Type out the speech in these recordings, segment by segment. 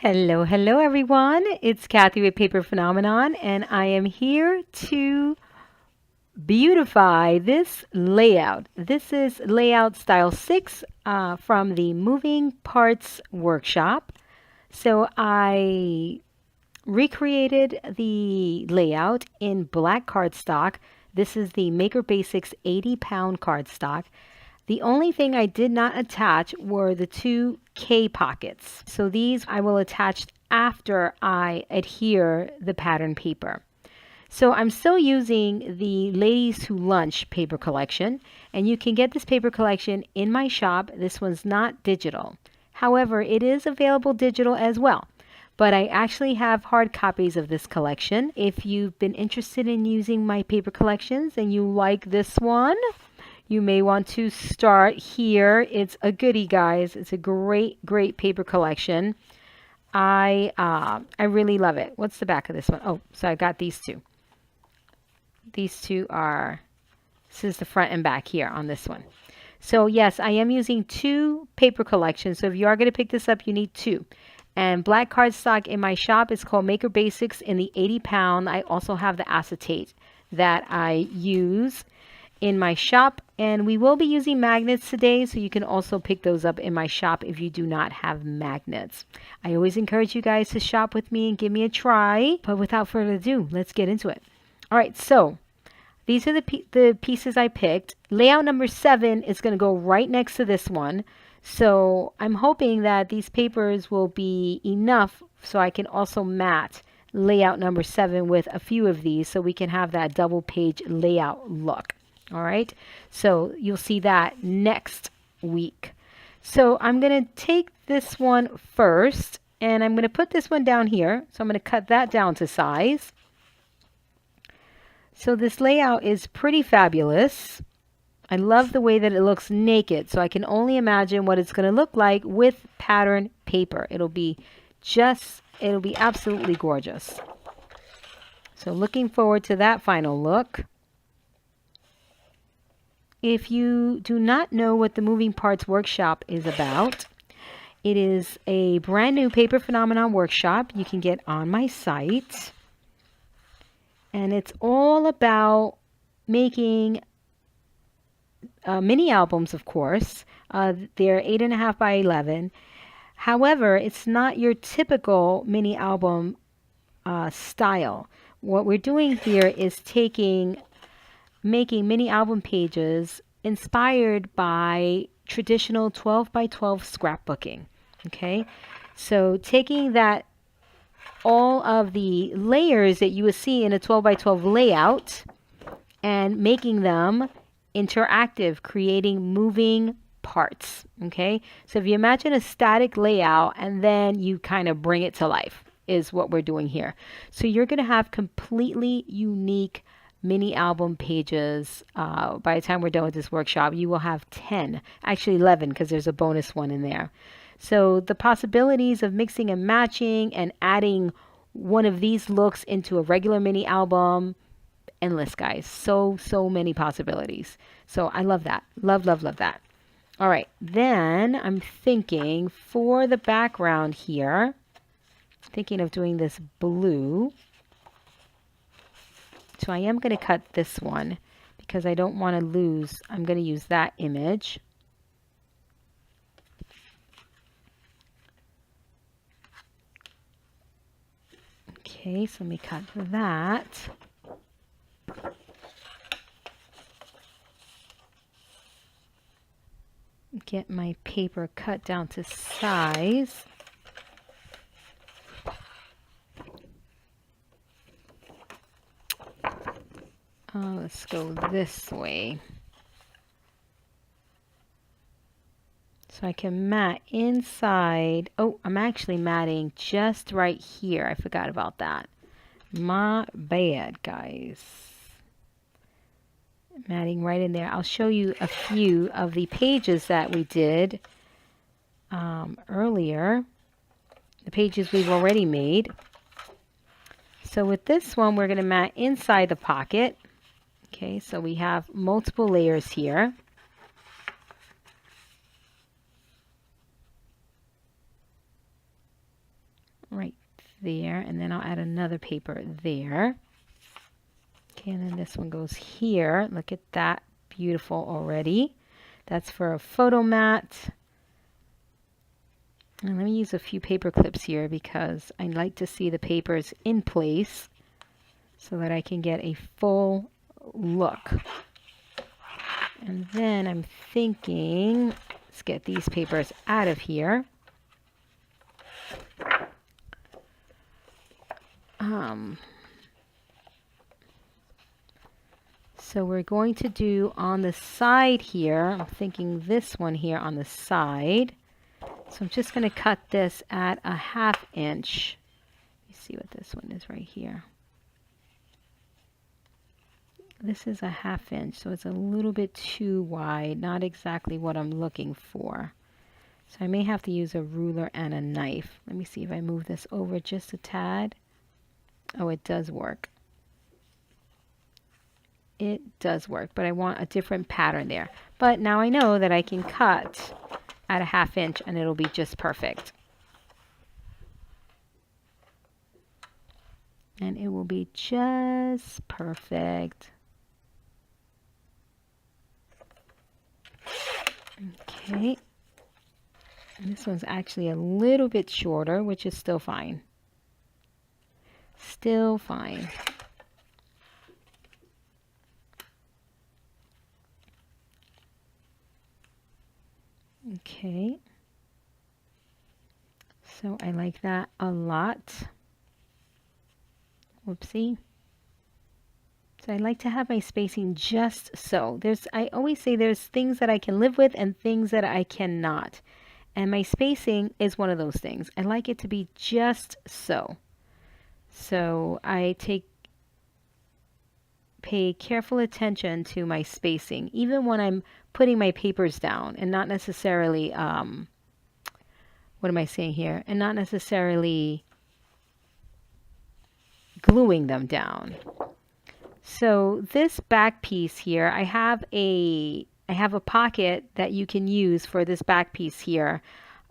Hello, hello everyone. It's Kathy with Paper Phenomenon, and I am here to beautify this layout. This is layout style 6 from the Moving Parts workshop. So I recreated the layout in black cardstock. This is the Maker Basics 80-pound cardstock. The only thing I did not attach were the two K pockets. So these I will attach after I adhere the pattern paper. So I'm still using the Ladies Who Lunch paper collection, and you can get this paper collection in my shop. This one's not digital. However, it is available digital as well. But I actually have hard copies of this collection. If you've been interested in using my paper collections and you like this one, you may want to start here. It's a goodie, guys. It's a great, great paper collection. I really love it. What's the back of this one? Oh, so I got these two. These two are, this is the front and back here on this one. So yes, I am using two paper collections. So if you are going to pick this up, you need two. And black cardstock in my shop is called Maker Basics in the 80-pound. I also have the acetate that I use in my shop, and we will be using magnets today, so you can also pick those up in my shop if you do not have magnets. I always encourage you guys to shop with me and give me a try, but without further ado, let's get into it. All right, so these are the pieces I picked. Layout number 7 is going to go right next to this one, so I'm hoping that these papers will be enough so I can also mat layout number 7 with a few of these so we can have that double page layout look. All right, so you'll see that next week. So I'm going to take this one first, and I'm going to put this one down here. So I'm going to cut that down to size. So this layout is pretty fabulous. I love the way that it looks naked, so I can only imagine what it's going to look like with pattern paper. It'll be absolutely gorgeous. So looking forward to that final look. If you do not know what the Moving Parts workshop is about, it is a brand new Paper Phenomenon workshop you can get on my site. And it's all about making mini albums, of course. They're 8.5 by 11. However, it's not your typical mini album style. What we're doing here is making mini album pages inspired by traditional 12 by 12 scrapbooking. Okay, so taking that, all of the layers that you would see in a 12 by 12 layout and making them interactive, creating moving parts. Okay, so if you imagine a static layout and then you kind of bring it to life is what we're doing here. So you're going to have completely unique mini album pages. By the time we're done with this workshop, you will have 10, actually 11, because there's a bonus one in there. So the possibilities of mixing and matching and adding one of these looks into a regular mini album, endless, guys. So many possibilities. So I love that. Love that. All right, then I'm thinking for the background here, thinking of doing this blue. So I am going to cut this one because I don't want to lose. I'm going to use that image. Okay, so let me cut that. Get my paper cut down to size. Let's go this way. So I can mat inside. Oh, I'm actually matting just right here. I forgot about that. My bad, guys. Matting right in there. I'll show you a few of the pages that we did earlier. The pages we've already made. So with this one, we're going to mat inside the pocket. Okay, so we have multiple layers here. there, and then I'll add another paper there. Okay, and then this one goes here. Look at that, beautiful already. That's for a photo mat. And let me use a few paper clips here because I like to see the papers in place so that I can get a full look. And then I'm thinking, let's get these papers out of here. So we're going to do on the side here, I'm thinking this one here on the side. So I'm just going to cut this at a 1/2 inch. Let me see what this one is right here. This is a 1/2 inch, so it's a little bit too wide, not exactly what I'm looking for. So I may have to use a ruler and a knife. Let me see if I move this over just a tad. Oh, it does work. It does work, but I want a different pattern there. But now I know that I can cut at a 1/2 inch and it'll be just perfect. And it will be just perfect. Okay. And this one's actually a little bit shorter, which is still fine. Still fine. Okay. So I like that a lot. Whoopsie. So I like to have my spacing just so. I always say there's things that I can live with and things that I cannot. And my spacing is one of those things. I like it to be just so. So I pay careful attention to my spacing, even when I'm putting my papers down and not necessarily, what am I saying here? And not necessarily gluing them down. So this back piece here, I have a pocket that you can use for this back piece here.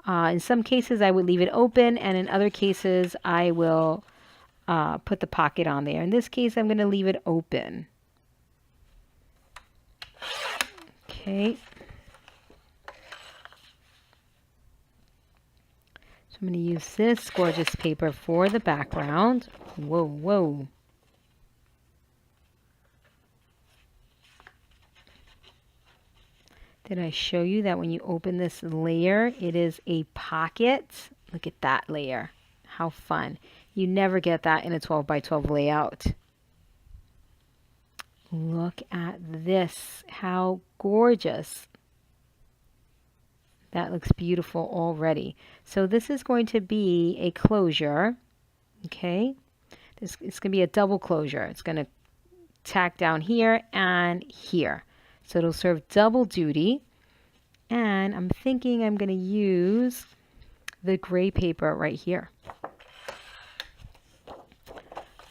In some cases I would leave it open, and in other cases I will put the pocket on there. In this case I'm going to leave it open. Okay. So I'm going to use this gorgeous paper for the background. Whoa, whoa. Did I show you that when you open this layer, it is a pocket? Look at that layer. How fun. You never get that in a 12 by 12 layout. Look at this. How gorgeous. That looks beautiful already. So this is going to be a closure. Okay. It's going to be a double closure. It's going to tack down here and here. So it'll serve double duty. And I'm thinking I'm going to use the gray paper right here.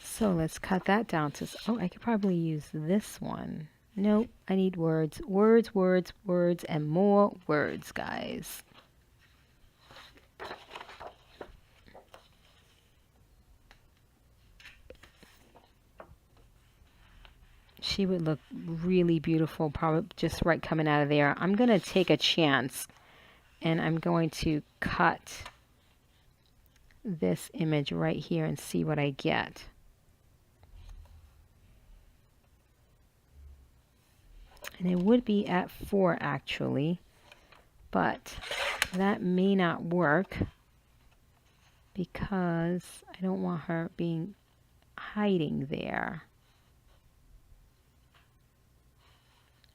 So let's cut that down to, oh, I could probably use this one. Nope, I need words, words, words, words, and more words, guys. She would look really beautiful, probably just right coming out of there. I'm going to take a chance, and I'm going to cut this image right here and see what I get. And it would be at 4 actually, but that may not work because I don't want her hiding there.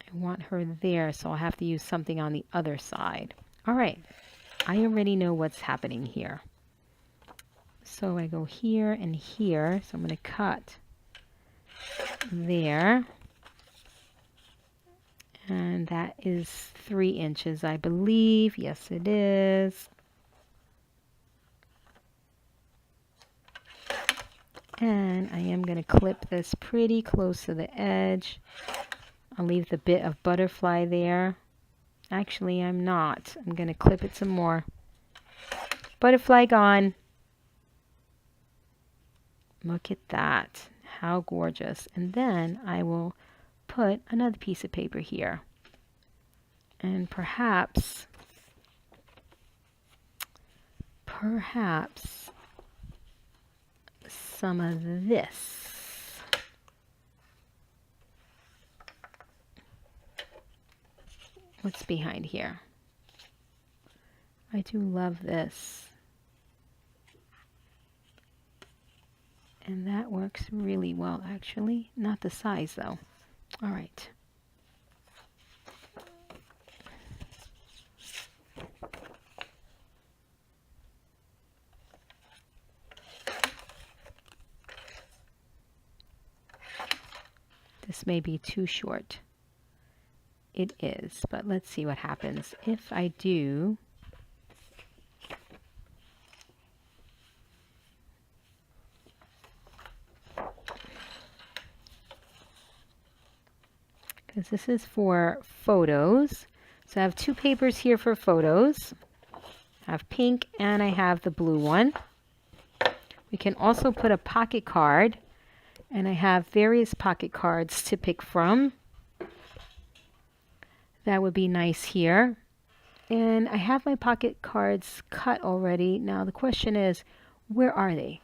I want her there, so I'll have to use something on the other side. All right, I already know what's happening here. So I go here and here, so I'm going to cut there. And that is 3 inches, I believe. Yes, it is. And I am going to clip this pretty close to the edge. I'll leave the bit of butterfly there. Actually, I'm not. I'm going to clip it some more. Butterfly gone. Look at that. How gorgeous. And then I will put another piece of paper here. And perhaps some of this. What's behind here? I do love this. And that works really well, actually. Not the size, though. All right. This may be too short. It is, but let's see what happens if I do. Because this is for photos. So I have two papers here for photos. I have pink and I have the blue one. We can also put a pocket card, and I have various pocket cards to pick from. That would be nice here. And I have my pocket cards cut already. Now the question is, where are they?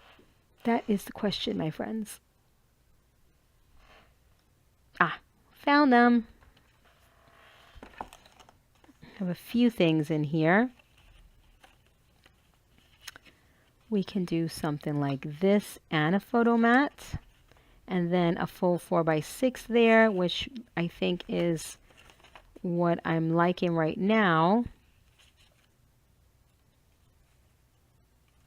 That is the question, my friends. Ah, found them. I have a few things in here. We can do something like this and a photo mat, and then a full 4x6 there, which I think is what I'm liking right now.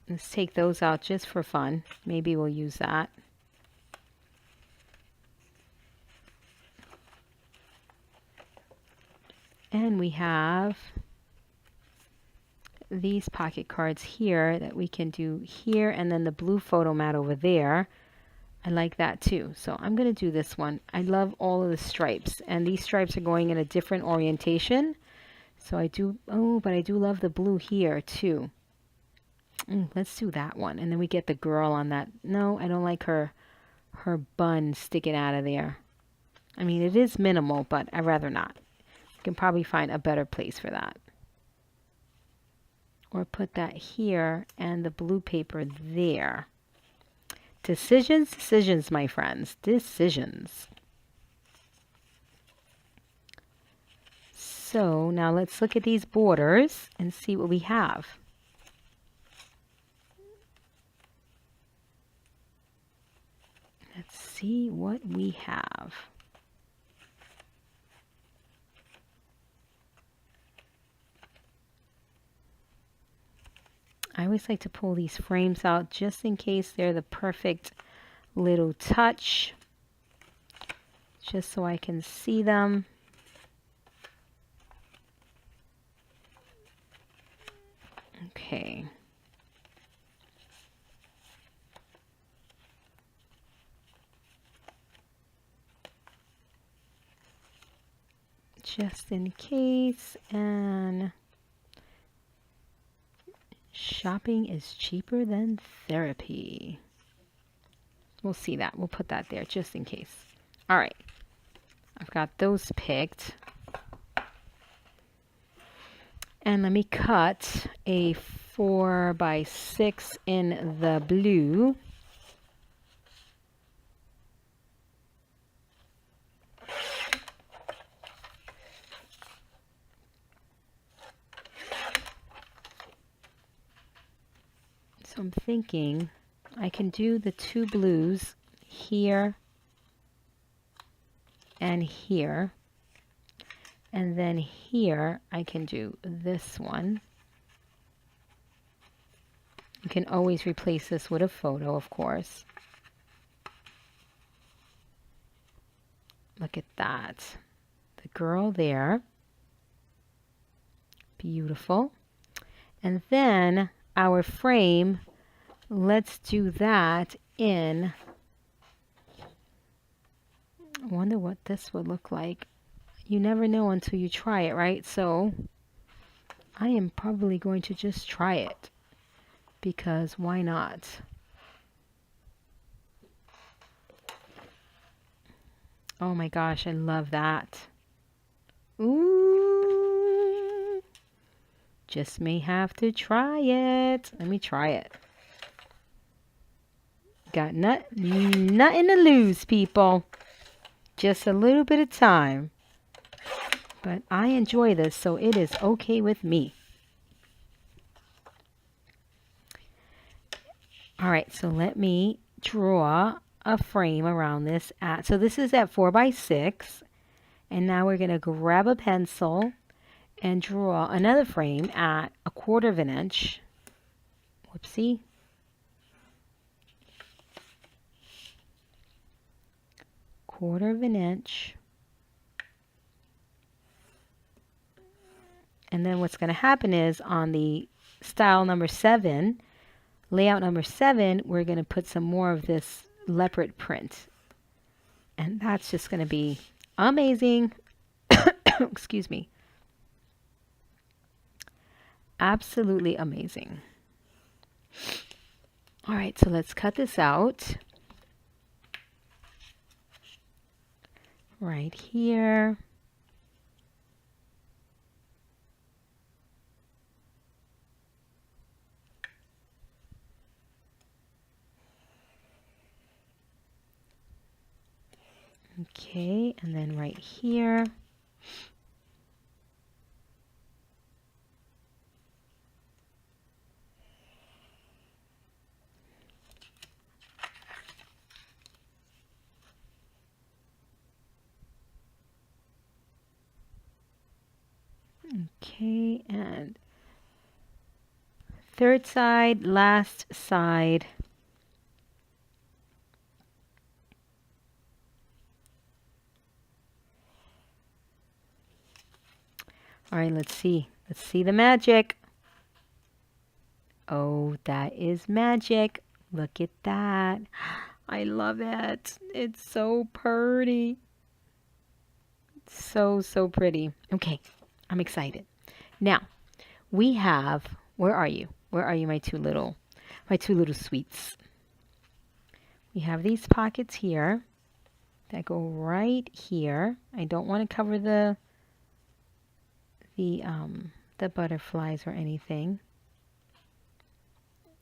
Let's take those out just for fun. Maybe we'll use that. And we have these pocket cards here that we can do here, and then the blue photo mat over there. I like that too. So I'm going to do this one. I love all of the stripes, and these stripes are going in a different orientation. So I do, oh, but I do love the blue here too. Let's do that one. And then we get the girl on that. No, I don't like her bun sticking out of there. I mean, it is minimal, but I'd rather not. You can probably find a better place for that. Or put that here and the blue paper there. Decisions, decisions, my friends. Decisions. So now let's look at these borders and see what we have. Let's see what we have. I always like to pull these frames out just in case they're the perfect little touch, just so I can see them. Okay. Just in case, and shopping is cheaper than therapy. We'll see that. We'll put that there just in case. All right. I've got those picked. And let me cut a 4x6 in the blue. So I'm thinking I can do the two blues here and here. And then here I can do this one. You can always replace this with a photo, of course. Look at that. The girl there. Beautiful. And then our frame, let's do that in, I wonder what this would look like. You never know until you try it, right? So I am probably going to just try it, because why not? Oh my gosh, I love that. Ooh. Just may have to try it. Let me try it. Got nothing to lose, people. Just a little bit of time. But I enjoy this, so it is okay with me. All right, so let me draw a frame around this. So this is at 4 by 6. And now we're going to grab a pencil and draw another frame at 1/4 of an inch. Whoopsie. Quarter of an inch. And then what's going to happen is on the style number 7, layout number 7, we're going to put some more of this leopard print. And that's just going to be amazing. Excuse me. Absolutely amazing. All right, so let's cut this out. Right here. Okay, and then right here. Okay, and third side, last side. All right, let's see. Let's see the magic. Oh, that is magic. Look at that. I love it. It's so pretty. So, so pretty. Okay, I'm excited. Now, we have, where are you? Where are you, my two little sweets? We have these pockets here that go right here. I don't want to cover the butterflies or anything.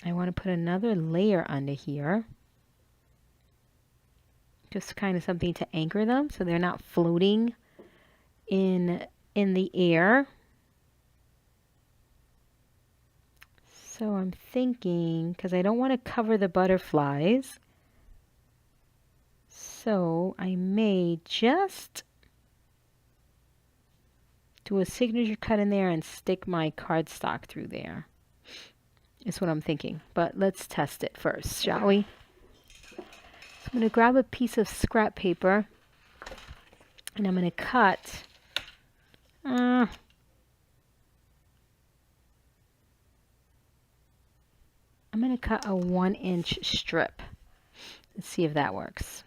I want to put another layer under here. Just kind of something to anchor them so they're not floating in the air. So I'm thinking, because I don't want to cover the butterflies, so I may just do a signature cut in there and stick my cardstock through there. Is what I'm thinking. But let's test it first, shall we? So I'm going to grab a piece of scrap paper and I'm going to cut I'm going to cut a 1-inch strip. Let's see if that works.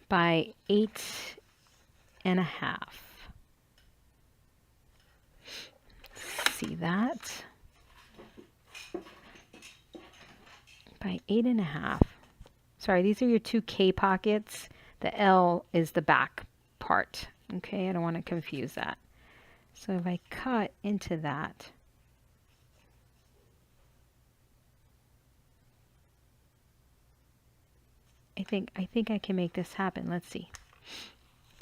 By 8.5. See that? By 8.5. Sorry, these are your 2K pockets. The L is the back part. Okay, I don't want to confuse that. So if I cut into that, I think I can make this happen. Let's see.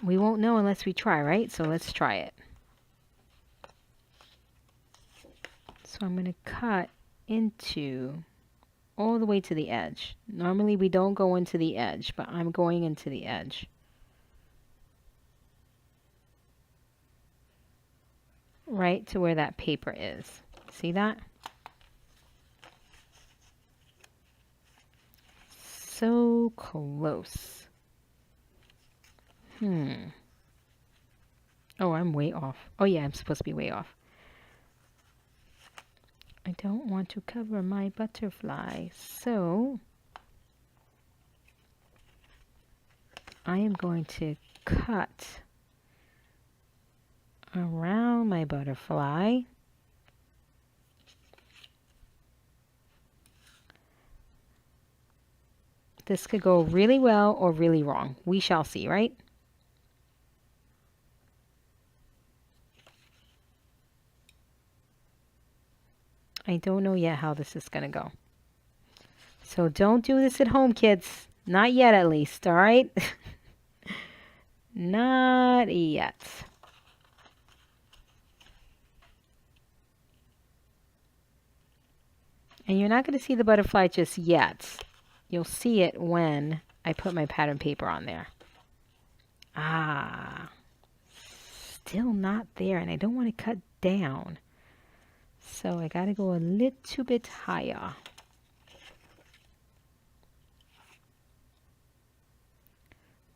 We won't know unless we try, right? So let's try it. So I'm going to cut into all the way to the edge. Normally we don't go into the edge, but I'm going into the edge. Right to where that paper is. See that? So close. Oh, I'm way off. Oh yeah, I'm supposed to be way off. I don't want to cover my butterfly, so I am going to cut around my butterfly. This could go really well or really wrong. We shall see, right? I don't know yet how this is going to go. So don't do this at home, kids. Not yet, at least, all right? Not yet. And you're not going to see the butterfly just yet. You'll see it when I put my pattern paper on there. Ah, still not there, and I don't want to cut down. So I got to go a little bit higher.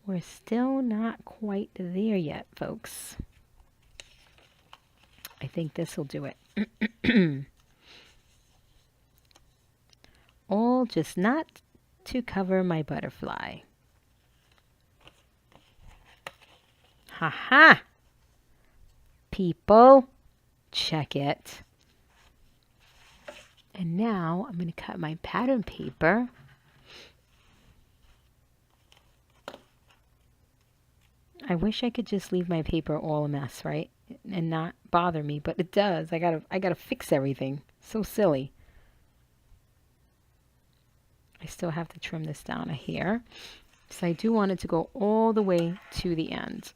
We're still not quite there yet, folks. I think this will do it. All just not to cover my butterfly. Ha-ha! People, check it. And now I'm going to cut my pattern paper. I wish I could just leave my paper all a mess, right? And not bother me, but it does. I gotta fix everything. So silly. I still have to trim this down a hair. So I do want it to go all the way to the end.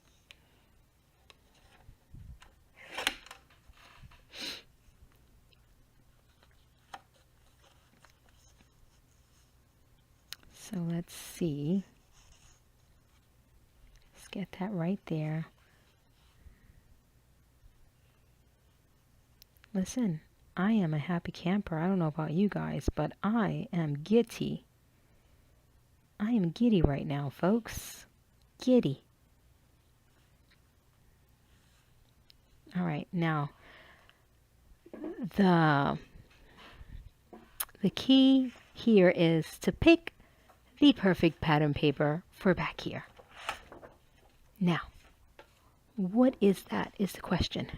So let's see. Let's get that right there. Listen, I am a happy camper. I don't know about you guys, but I am giddy. I am giddy right now, folks. Giddy. All right, now the key here is to pick the perfect pattern paper for back here. Now, what is that is the question.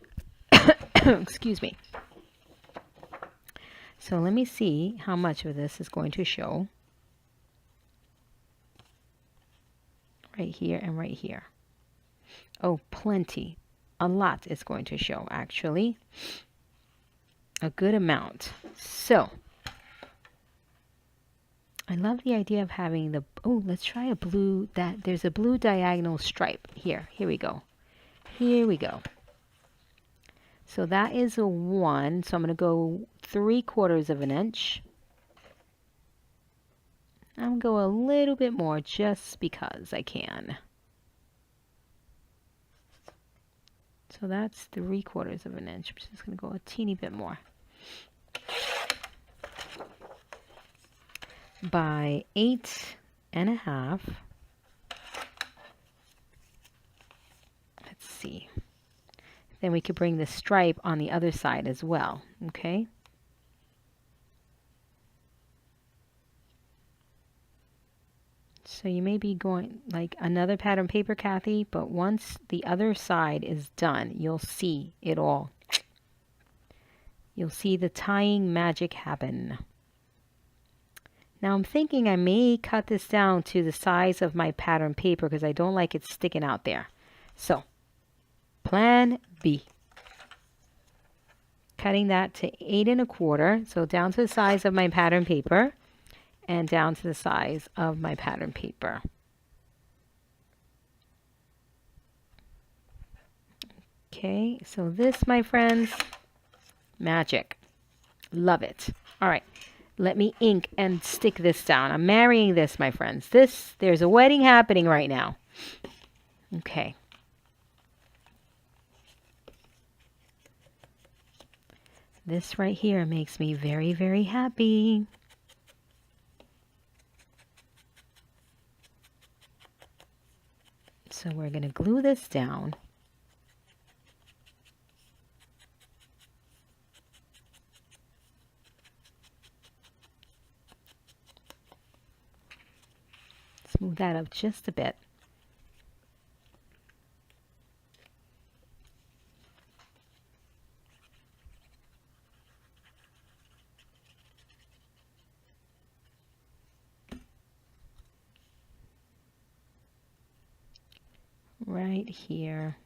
Excuse me. So let me see how much of this is going to show. Right here and right here. Oh, plenty. A lot is going to show, actually. A good amount. So, I love the idea of having the, oh, let's try a blue, there's a blue diagonal stripe. Here we go. Here we go. So that is a 1, so I'm going to go 3/4 of an inch. I'm going to go a little bit more just because I can. So that's 3/4 of an inch. I'm just going to go a teeny bit more. By 8.5. Let's see. Then we could bring the stripe on the other side as well, okay? So you may be going like another pattern paper, Kathy, but once the other side is done, you'll see it all. You'll see the tying magic happen. Now I'm thinking I may cut this down to the size of my pattern paper because I don't like it sticking out there. So, plan B. Cutting that to 8.25, so down to the size of my pattern paper and down to the size of my pattern paper. Okay, so this, my friends, magic. Love it. All right, let me ink and stick this down. I'm marrying this, my friends. There's a wedding happening right now. Okay. This right here makes me very, very happy. So we're going to glue this down. Smooth that up just a bit. right here.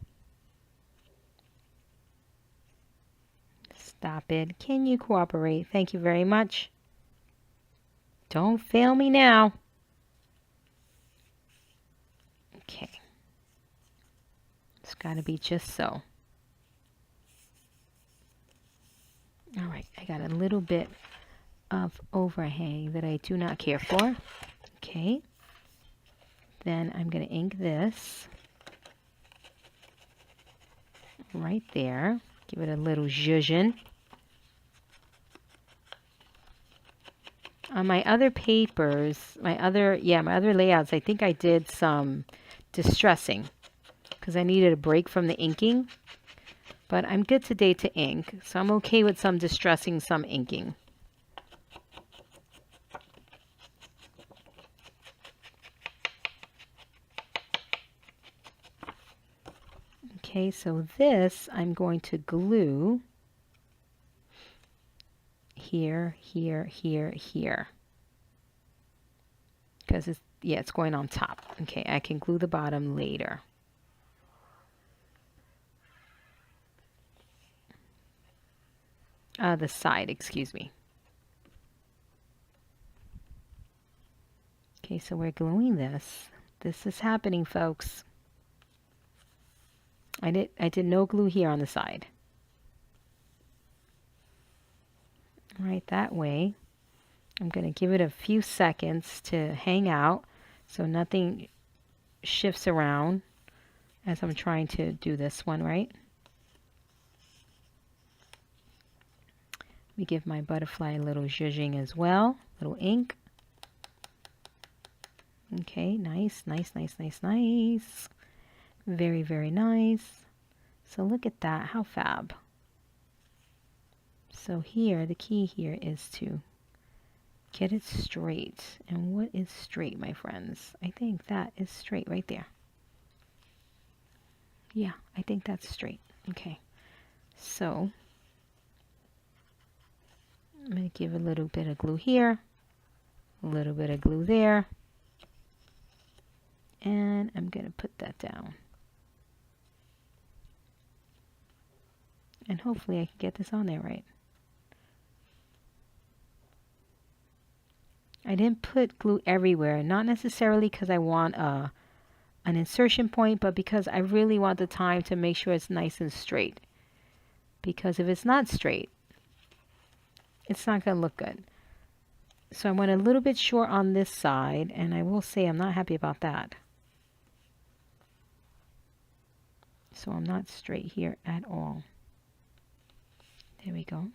Stop it. Can you cooperate? Thank you very much. Don't fail me now. Okay. It's got to be just so. All right, I got a little bit of overhang that I do not care for. Okay. Then I'm going to ink this right there. Give it a little zhuzhin. On my other papers, my other layouts, I think I did some distressing because I needed a break from the inking. But I'm good today to ink, so I'm okay with some distressing, some inking. Okay, so this I'm going to glue here, here, here, here. Because it's going on top. Okay, I can glue the bottom later. The side, excuse me. Okay, so we're gluing this. This is happening, folks. I did no glue here on the side. Right that way. I'm going to give it a few seconds to hang out so nothing shifts around as I'm trying to do this one, right? Let me give my butterfly a little zhuzhing as well, little ink. Okay, nice, nice, nice, nice, nice. Very, very nice. So look at that, how fab. So here, the key here is to get it straight. And what is straight, my friends? I think that is straight right there. Yeah, I think that's straight. Okay, so I'm going to give a little bit of glue here, a little bit of glue there, and I'm going to put that down. And hopefully I can get this on there right. I didn't put glue everywhere, not necessarily because I want an insertion point, but because I really want the time to make sure it's nice and straight. Because if it's not straight, it's not going to look good. So I went a little bit short on this side, and I will say I'm not happy about that. So I'm not straight here at all. There we go.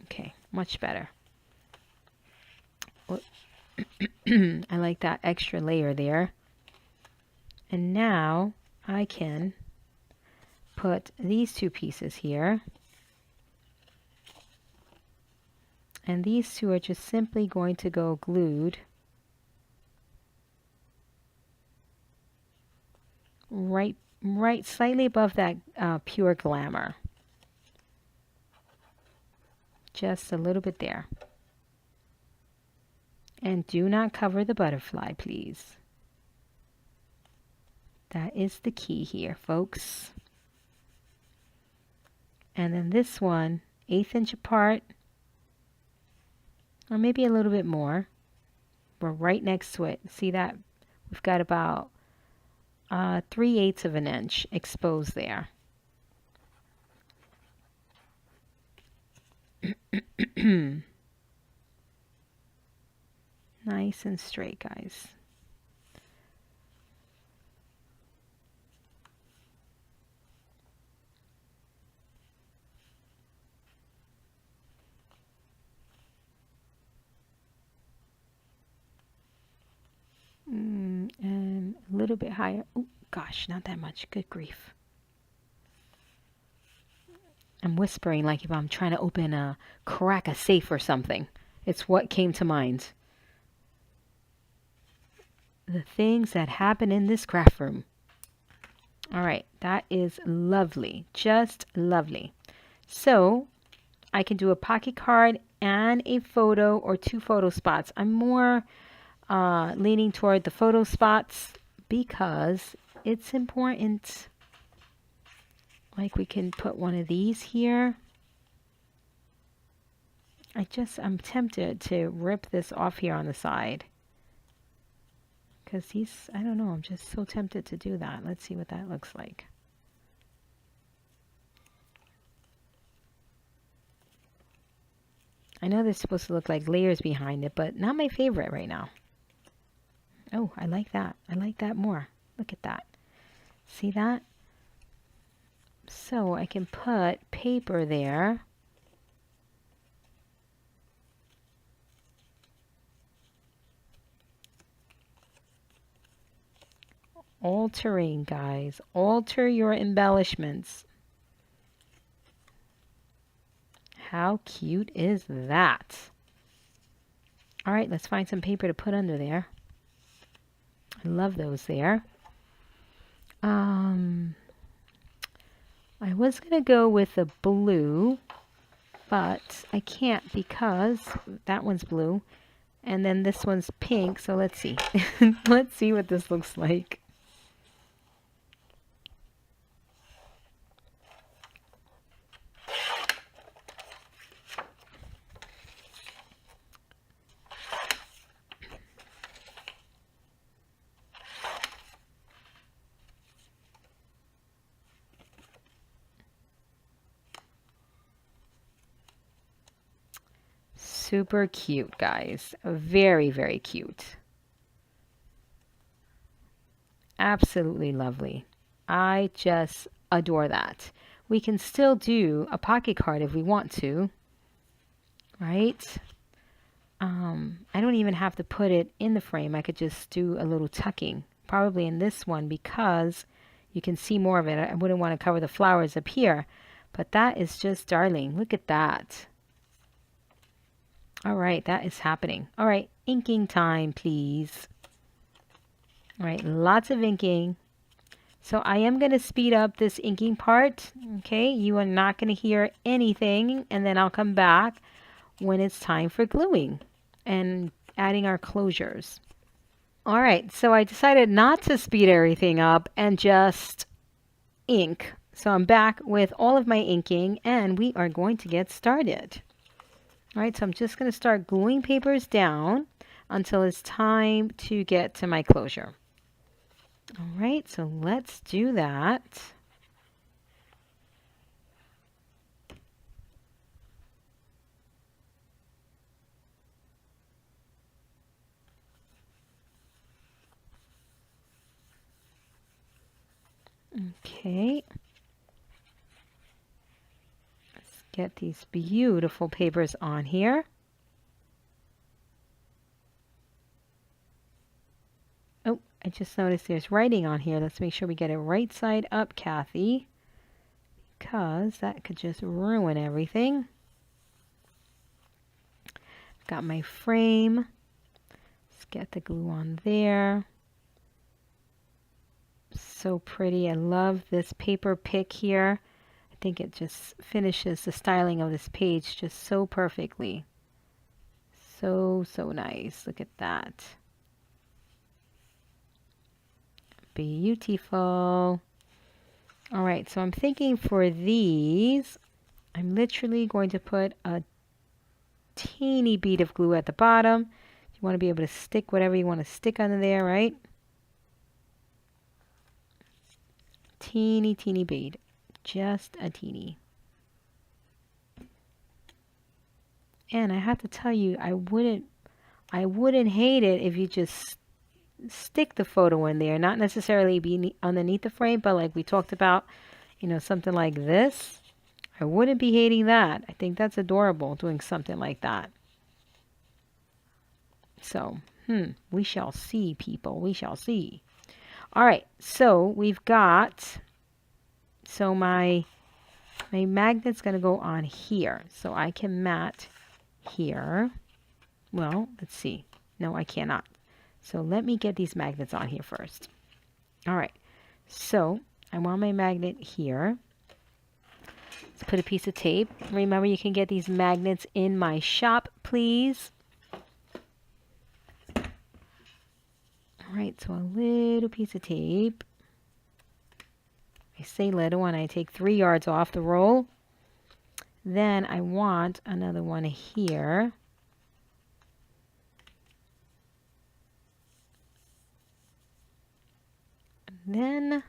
Okay, much better. I like that extra layer there. And now I can put these two pieces here. And these two are just simply going to go glued right slightly above that pure glamour. Just a little bit there. And do not cover the butterfly, please. That is the key here, folks. And then this one, 1/8 inch apart, or maybe a little bit more. We're right next to it. See that? We've got about 3/8 of an inch exposed there. Nice and straight, guys. And a little bit higher. Oh, gosh, not that much. Good grief. I'm whispering like if I'm trying to crack a safe or something. It's what came to mind. The things that happen in this craft room. All right, that is lovely. Just lovely. So I can do a pocket card and a photo or 2 photo spots. I'm more leaning toward the photo spots because it's important. Like we can put one of these here. I'm tempted to rip this off here on the side. Because I don't know, I'm just so tempted to do that. Let's see what that looks like. I know there's supposed to look like layers behind it, but not my favorite right now. Oh, I like that. I like that more. Look at that. See that? So I can put paper there. Altering, guys. Alter your embellishments. How cute is that? All right, let's find some paper to put under there. I love those there. I was going to go with the blue, but I can't because that one's blue. And then this one's pink, so let's see. Let's see what this looks like. Super cute, guys. Very, very cute. Absolutely lovely. I just adore that. We can still do a pocket card if we want to, right? I don't even have to put it in the frame. I could just do a little tucking, probably in this one because you can see more of it. I wouldn't want to cover the flowers up here, but that is just darling. Look at that. All right, that is happening. All right, inking time, please. All right, lots of inking. So I am going to speed up this inking part. Okay, you are not going to hear anything, and then I'll come back when it's time for gluing and adding our closures. All right, so I decided not to speed everything up and just ink. So I'm back with all of my inking, and we are going to get started. All right, so I'm just going to start gluing papers down until it's time to get to my closure. All right, so let's do that. Okay. Let's get these beautiful papers on here. Oh, I just noticed there's writing on here. Let's make sure we get it right side up, Kathy, because that could just ruin everything. Got my frame. Let's get the glue on there. So pretty. I love this paper pick here. I think it just finishes the styling of this page just so perfectly. So nice. Look at that. Beautiful. All right, so I'm thinking for these, I'm literally going to put a teeny bead of glue at the bottom. You want to be able to stick whatever you want to stick under there, right? Teeny bead, just a teeny. And I have to tell you, I wouldn't hate it if you just stick the photo in there, not necessarily be underneath the frame, but like we talked about, you know, something like this. I wouldn't be hating that. I think that's adorable, doing something like that. So, we shall see, people. We shall see. All right, so we've got, so my magnet's going to go on here. So I can mat here. Well, let's see. No, I cannot. So let me get these magnets on here first. All right, so I want my magnet here. Let's put a piece of tape. Remember, you can get these magnets in my shop, please. right, so a little piece of tape. I say little when I take 3 yards off the roll. Then I want another one here. And then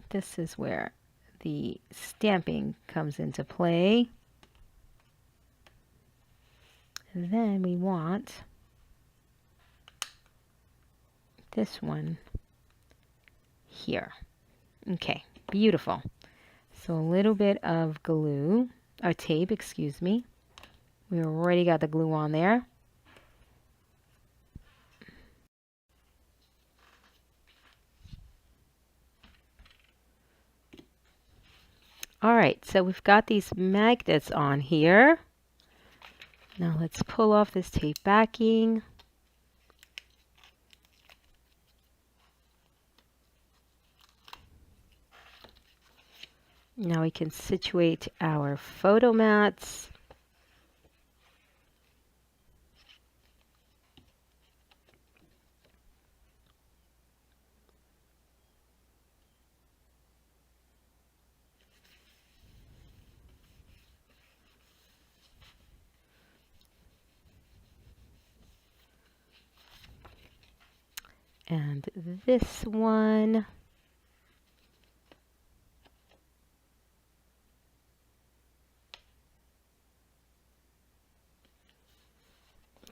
this is where the stamping comes into play. And then we want this one here. Okay, beautiful. So a little bit of glue, or tape, excuse me. We already got the glue on there. All right, so we've got these magnets on here. Now let's pull off this tape backing. Now we can situate our photo mats. And this one.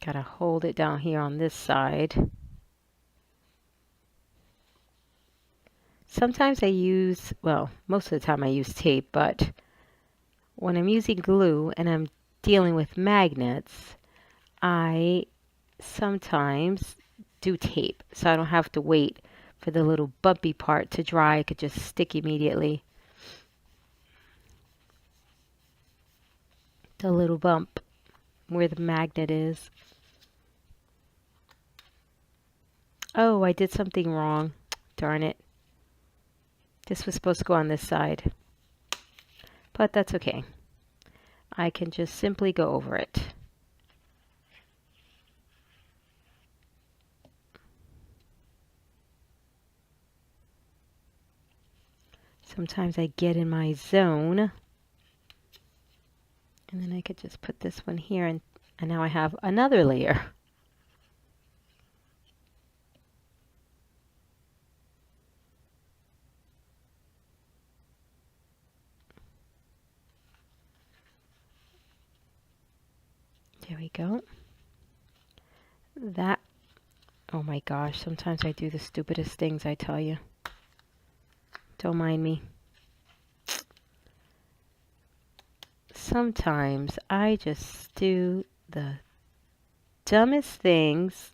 Gotta hold it down here on this side. Sometimes I use, well, most of the time I use tape, but when I'm using glue and I'm dealing with magnets, I sometimes do tape, so I don't have to wait for the little bumpy part to dry. I could just stick immediately. The little bump where the magnet is. Oh, I did something wrong. Darn it. This was supposed to go on this side. But that's okay. I can just simply go over it. Sometimes I get in my zone. And then I could just put this one here, and now I have another layer. There we go. That, oh my gosh, sometimes I do the stupidest things, I tell you. Don't mind me. Sometimes I just do the dumbest things.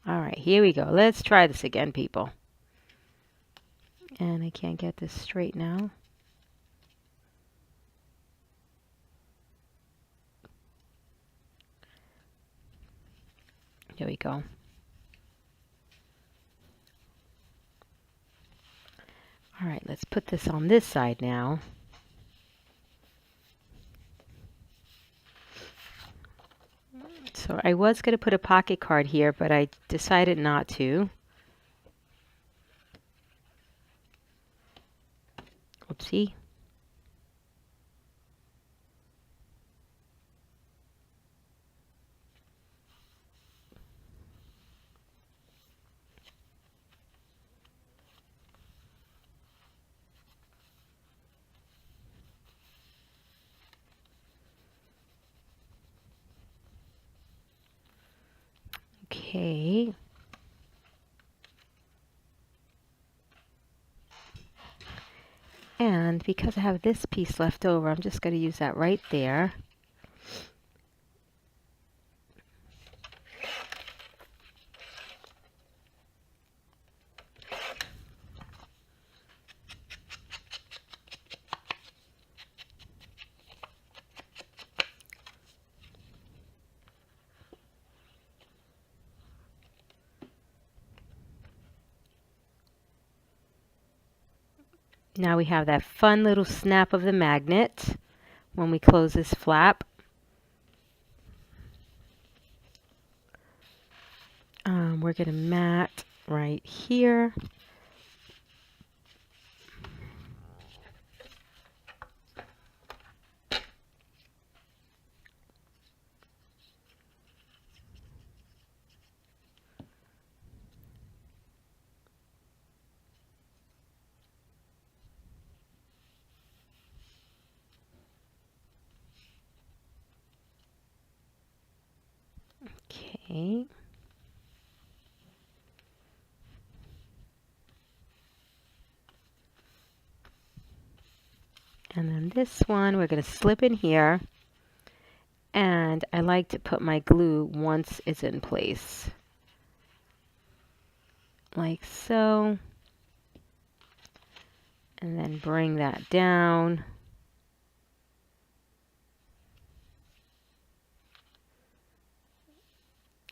All right, here we go. Let's try this again, people. And I can't get this straight now. There we go. All right, let's put this on this side now. So I was going to put a pocket card here, but I decided not to. Oopsie. Okay. And because I have this piece left over, I'm just going to use that right there. Now we have that fun little snap of the magnet when we close this flap. We're going to mat right here. Okay. And then this one, we're going to slip in here. And I like to put my glue once it's in place. Like so. And then bring that down.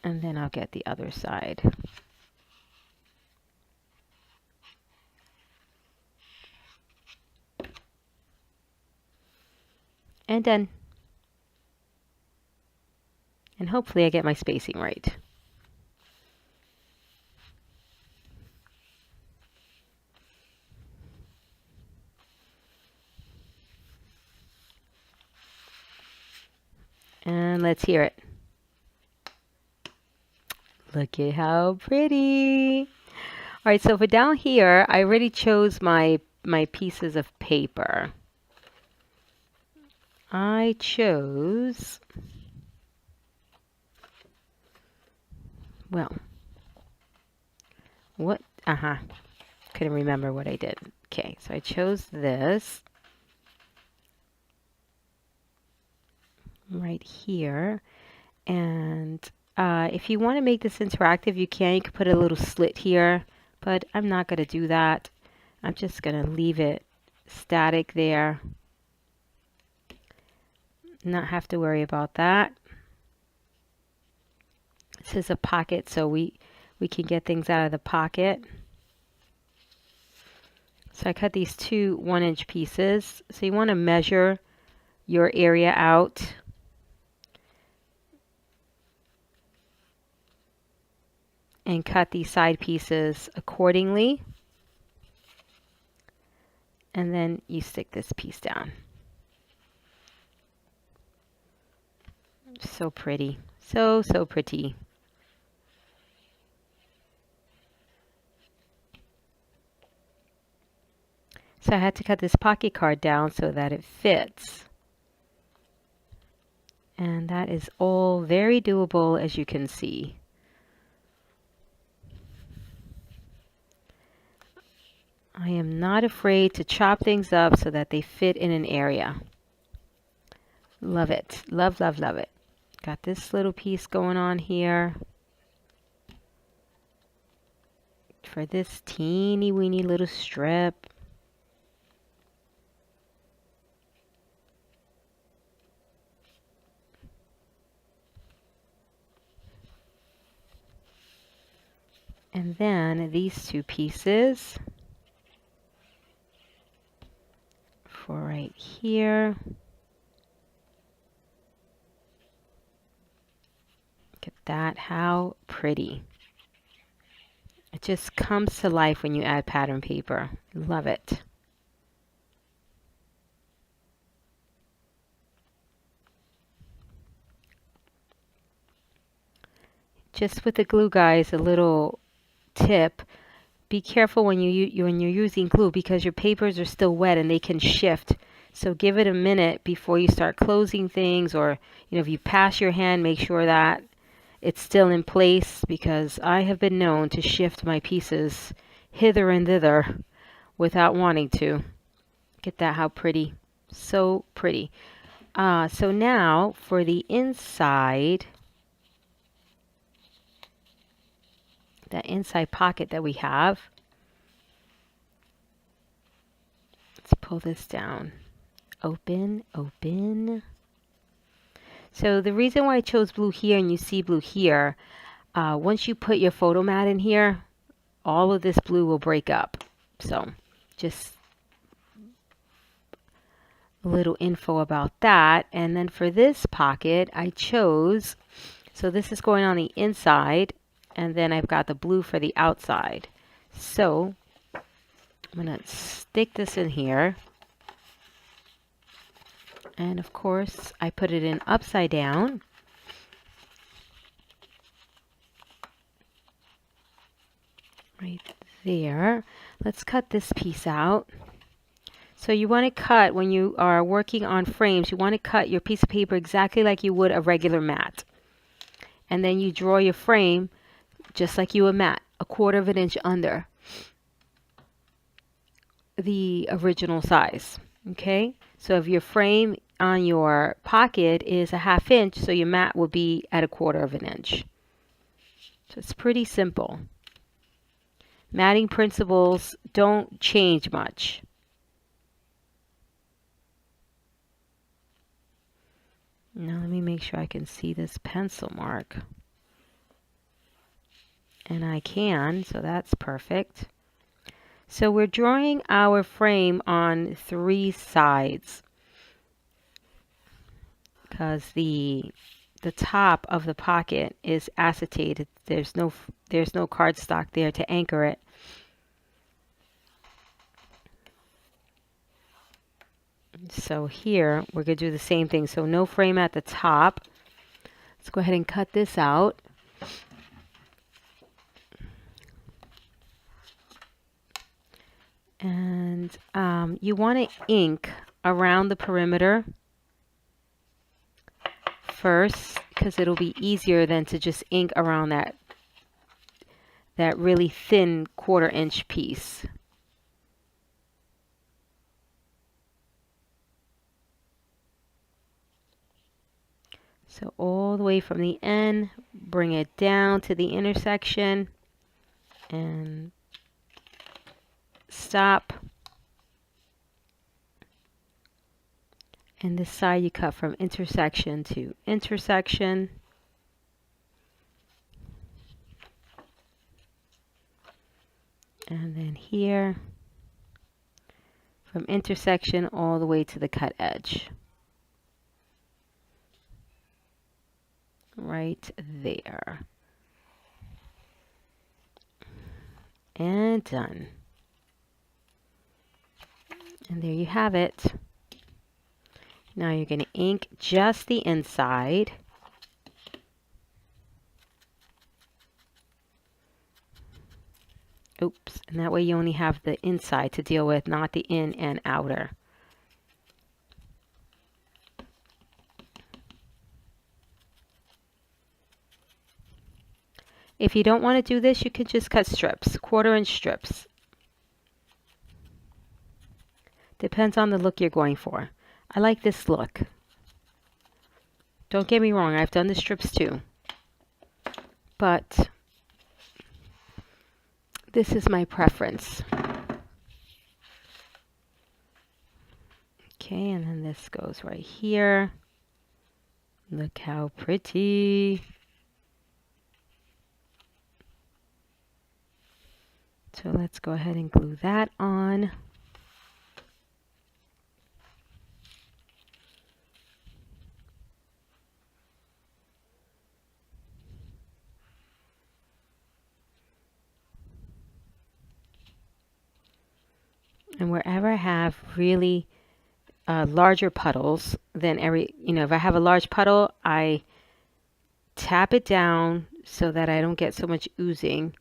And then I'll get the other side. And done. And hopefully I get my spacing right. And let's hear it. Look at how pretty. All right, so for down here, I already chose my pieces of paper. I chose, well, what, couldn't remember what I did. Okay, so I chose this right here. And if you want to make this interactive, you can. You can put a little slit here, but I'm not going to do that. I'm just going to leave it static there. Not have to worry about that. This is a pocket, so we can get things out of the pocket. So I cut these two 1-inch pieces. So you want to measure your area out. And cut these side pieces accordingly. And then you stick this piece down. So pretty. So, so pretty. So I had to cut this pocket card down so that it fits. And that is all very doable, as you can see. I am not afraid to chop things up so that they fit in an area. Love it. Love, love, love it. Got this little piece going on here. For this teeny weeny little strip. And then these two pieces for right here. Look at that, how pretty. It just comes to life when you add pattern paper. Love it. Just with the glue, guys, a little tip. Be careful when you're using glue because your papers are still wet and they can shift. So give it a minute before you start closing things, or if you pass your hand, make sure that it's still in place, because I have been known to shift my pieces hither and thither without wanting to. Look at that, how pretty. So pretty. So now for the inside, that inside pocket that we have, let's pull this down. Open, open. So the reason why I chose blue here and you see blue here, once you put your photo mat in here, all of this blue will break up. So just a little info about that. And then for this pocket, I chose, so this is going on the inside, and then I've got the blue for the outside. So I'm going to stick this in here. And of course, I put it in upside down. Right there. Let's cut this piece out. So you want to cut, when you are working on frames, you want to cut your piece of paper exactly like you would a regular mat. And then you draw your frame just like you would mat, 1/4 of an inch under the original size. Okay? So if your frame on your pocket is a 1/2 inch, so your mat will be at 1/4 of an inch. So it's pretty simple. Matting principles don't change much. Now let me make sure I can see this pencil mark. And I can, so that's perfect. So we're drawing our frame on 3 sides because the top of the pocket is acetate. There's no cardstock there to anchor it. So here we're going to do the same thing. So no frame at the top. Let's go ahead and cut this out. And you want to ink around the perimeter first, because it'll be easier than to just ink around that really thin 1/4 inch piece. So all the way from the end, bring it down to the intersection and stop. And this side you cut from intersection to intersection. And then here, from intersection all the way to the cut edge. Right there. And done. And there you have it. Now you're going to ink just the inside. Oops, and that way you only have the inside to deal with, not the in and outer. If you don't want to do this, you can just cut strips, 1/4 inch strips. Depends on the look you're going for. I like this look. Don't get me wrong, I've done the strips too. But this is my preference. Okay, and then this goes right here. Look how pretty. So let's go ahead and glue that on. And wherever I have really larger puddles than if I have a large puddle, I tap it down so that I don't get so much oozing,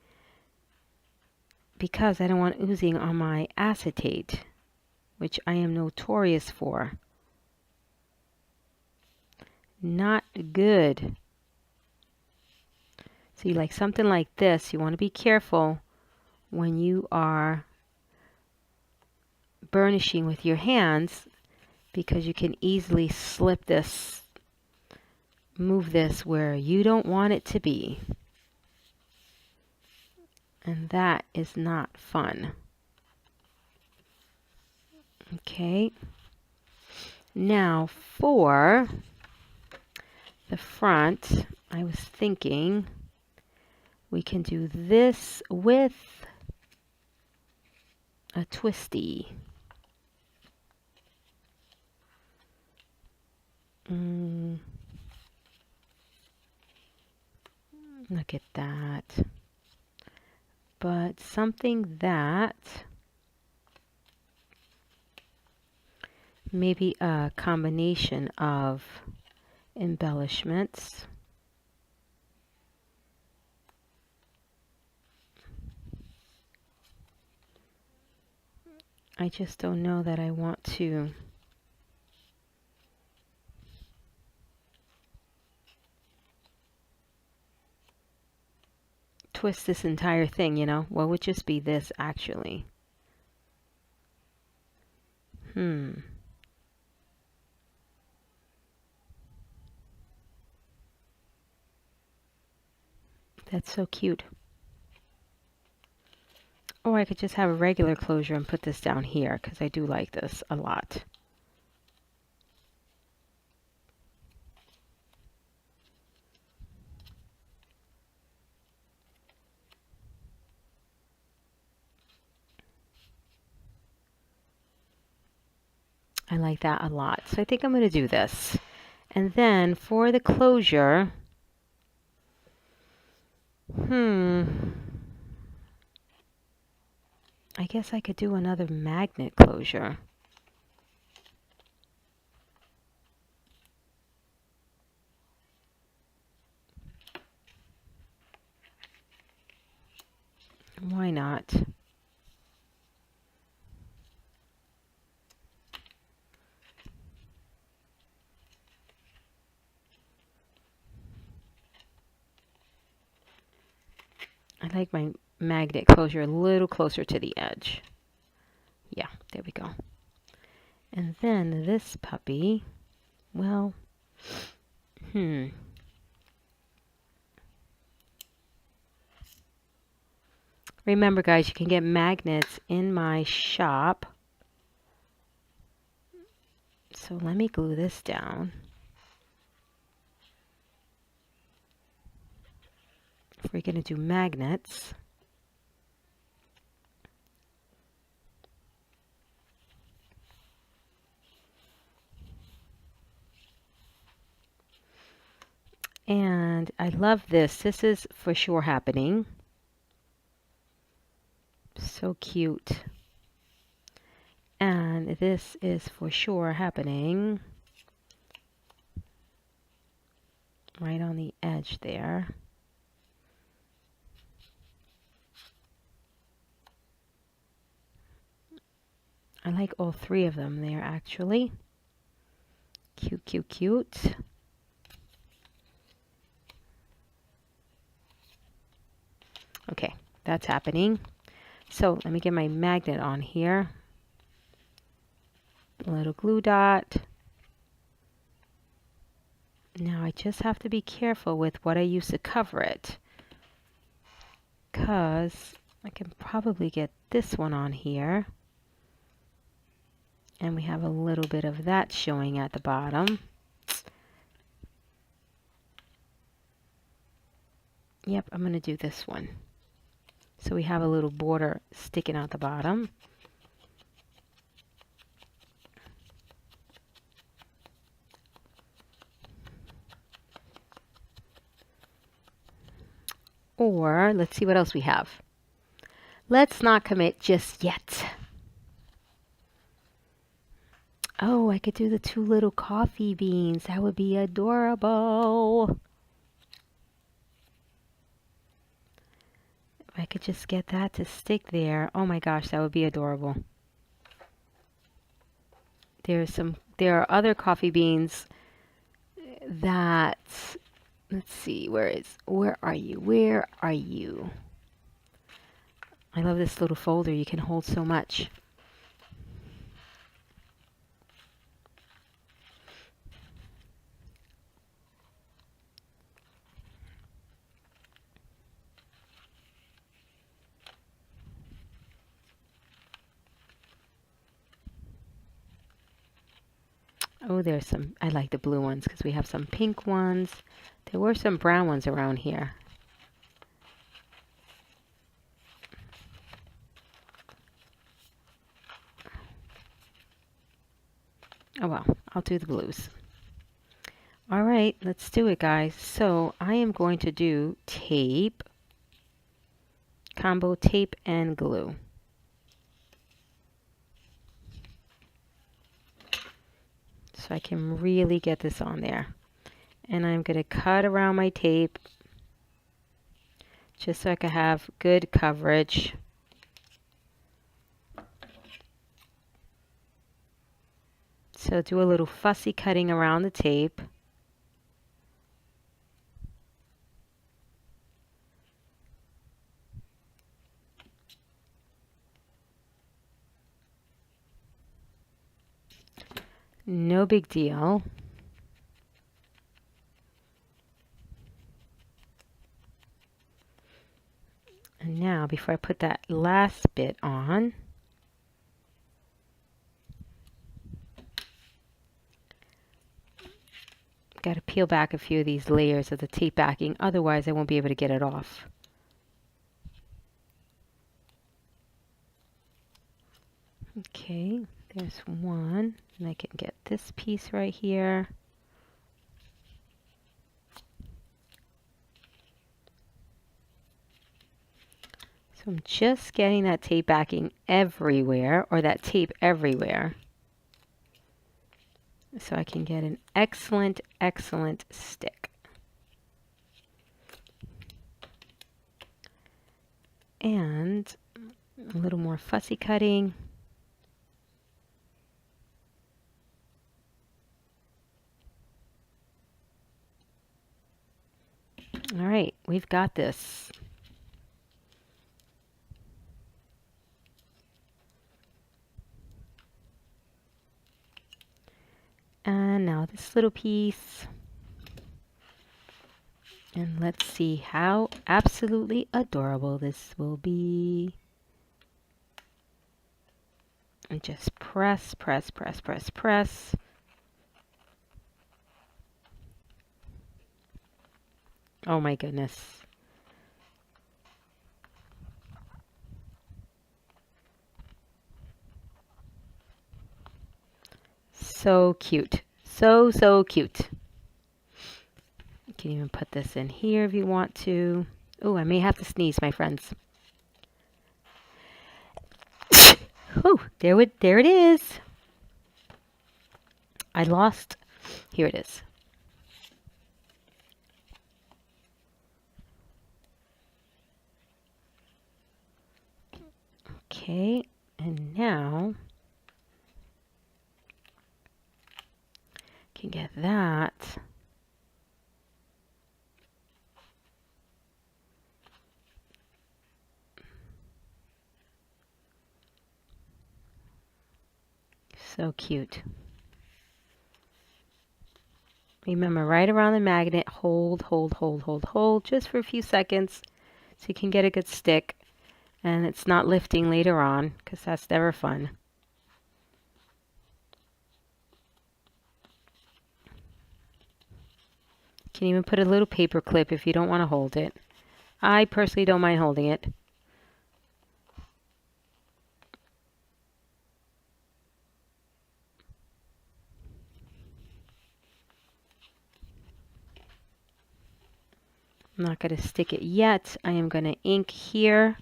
because I don't want oozing on my acetate, which I am notorious for. Not good. See, like something like this, you want to be careful when you are burnishing with your hands, because you can easily slip this, move this where you don't want it to be. And that is not fun. Okay. Now for the front, I was thinking we can do this with a twisty. Mm, look at that. But something that maybe a combination of embellishments. I just don't know that I want to twist this entire thing, you know. What would just be this actually? That's so cute. Or I could just have a regular closure and put this down here because I do like this a lot. I like that a lot. So I think I'm going to do this. And then for the closure, I guess I could do another magnet closure. Why not? I like my magnet closure a little closer to the edge. Yeah, there we go. And then this puppy, well, Remember, guys, you can get magnets in my shop. So let me glue this down. If we're going to do magnets, and I love this. This is for sure happening. So cute. And this is for sure happening right on the edge there. I like all three of them there, actually. Cute, cute, cute. Okay, that's happening. So let me get my magnet on here. A little glue dot. Now I just have to be careful with what I use to cover it, because I can probably get this one on here. And we have a little bit of that showing at the bottom. Yep, I'm going to do this one. So we have a little border sticking out the bottom. Or let's see what else we have. Let's not commit just yet. Oh, I could do the two little coffee beans. That would be adorable. If I could just get that to stick there. Oh my gosh, that would be adorable. There are other coffee beans that, let's see, where are you? Where are you? I love this little folder. You can hold so much. Oh, there's some, I like the blue ones because we have some pink ones. There were some brown ones around here. Oh well, I'll do the blues. All right, let's do it, guys. So I am going to do tape, combo tape and glue. So I can really get this on there. And I'm going to cut around my tape just so I can have good coverage. So do a little fussy cutting around the tape. No big deal. And now, before I put that last bit on, got to peel back a few of these layers of the tape backing, otherwise I won't be able to get it off. Okay, there's one, and I can get this piece right here. So I'm just getting that tape backing everywhere, or that tape everywhere, so I can get an excellent, excellent stick. And a little more fussy cutting. All right, we've got this. And now this little piece. And let's see how absolutely adorable this will be. And just press, press, press, press, press. Oh my goodness. So cute. So, so cute. You can even put this in here if you want to. Oh, I may have to sneeze, my friends. Oh, there it is. I lost. Here it is. Okay, and now can get that. So cute. Remember, right around the magnet, hold, hold, hold, hold, hold, just for a few seconds so you can get a good stick. And it's not lifting later on, because that's never fun. You can even put a little paper clip if you don't want to hold it. I personally don't mind holding it. I'm not going to stick it yet. I am going to ink here.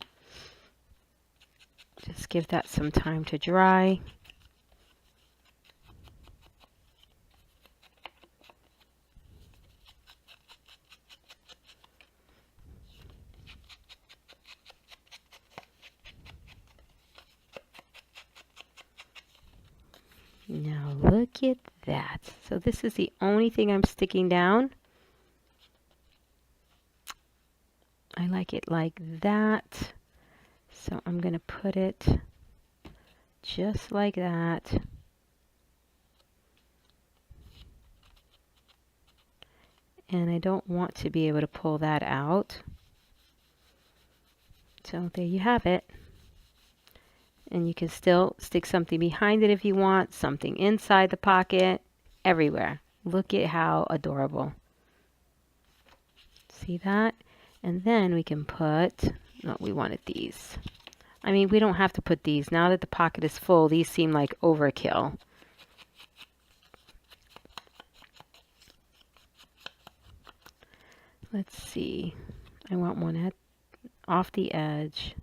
Just give that some time to dry. Now look at that. So this is the only thing I'm sticking down. I like it like that. So I'm going to put it just like that. And I don't want to be able to pull that out. So there you have it. And you can still stick something behind it if you want, something inside the pocket, everywhere. Look at how adorable. See that? And then we can put, no, we wanted these. I mean, we don't have to put these. Now that the pocket is full, these seem like overkill. Let's see. I want one off the edge.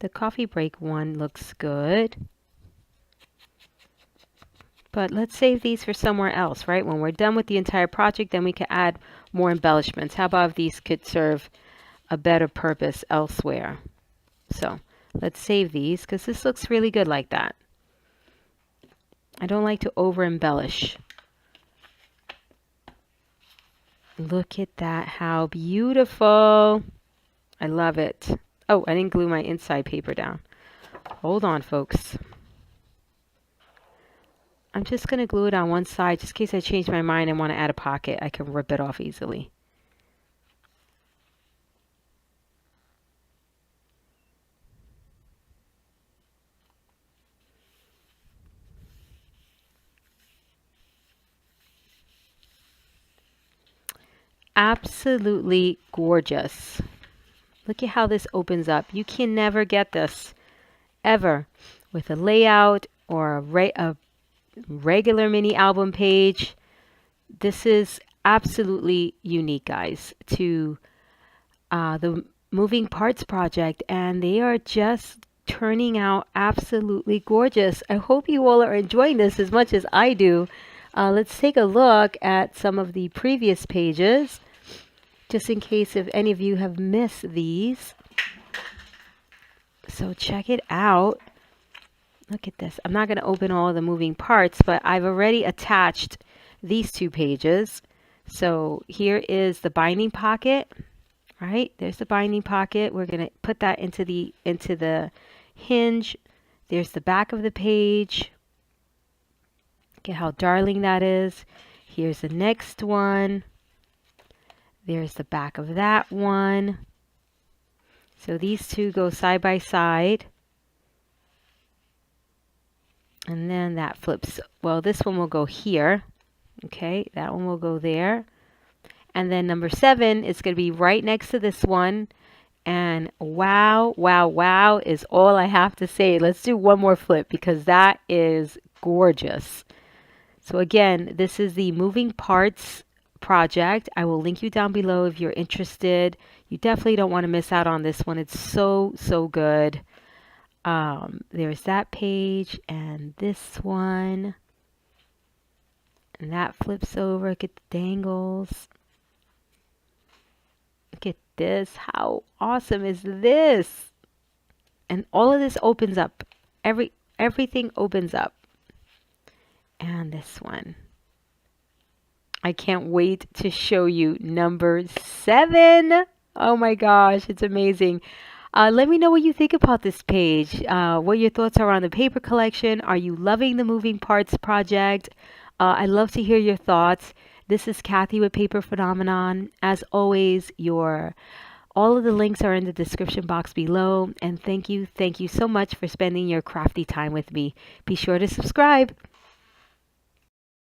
The coffee break one looks good. But let's save these for somewhere else, right? When we're done with the entire project, then we can add more embellishments. How about if these could serve a better purpose elsewhere? So let's save these because this looks really good like that. I don't like to over embellish. Look at that, how beautiful. I love it. Oh, I didn't glue my inside paper down. Hold on, folks. I'm just going to glue it on one side just in case I change my mind and want to add a pocket. I can rip it off easily. Absolutely gorgeous. Look at how this opens up. You can never get this, ever, with a layout or a regular mini album page. This is absolutely unique, guys, to the Moving Parts project, and they are just turning out absolutely gorgeous. I hope you all are enjoying this as much as I do. Let's take a look at some of the previous pages, just in case if any of you have missed these. So check it out. Look at this. I'm not going to open all of the moving parts, but I've already attached these two pages. So here is the binding pocket, right? There's the binding pocket. We're going to put that into the hinge. There's the back of the page. Look at how darling that is. Here's the next one. There's the back of that one. So these two go side by side. And then that flips. Well, this one will go here. Okay, that one will go there. And then number 7 is going to be right next to this one. And wow, wow, wow is all I have to say. Let's do one more flip because that is gorgeous. So again, this is the Moving Parts project. I will link you down below if you're interested. You definitely don't want to miss out on this one. It's so, so good. There's that page and this one. And that flips over. Look at the dangles. Look at this. How awesome is this? And all of this opens up. Everything opens up. And this one. I can't wait to show you number 7. Oh my gosh, it's amazing. Let me know what you think about this page. What your thoughts are on the paper collection. Are you loving the Moving Parts project? I'd love to hear your thoughts. This is Kathy with Paper Phenomenon. As always, all of the links are in the description box below. And thank you so much for spending your crafty time with me. Be sure to subscribe.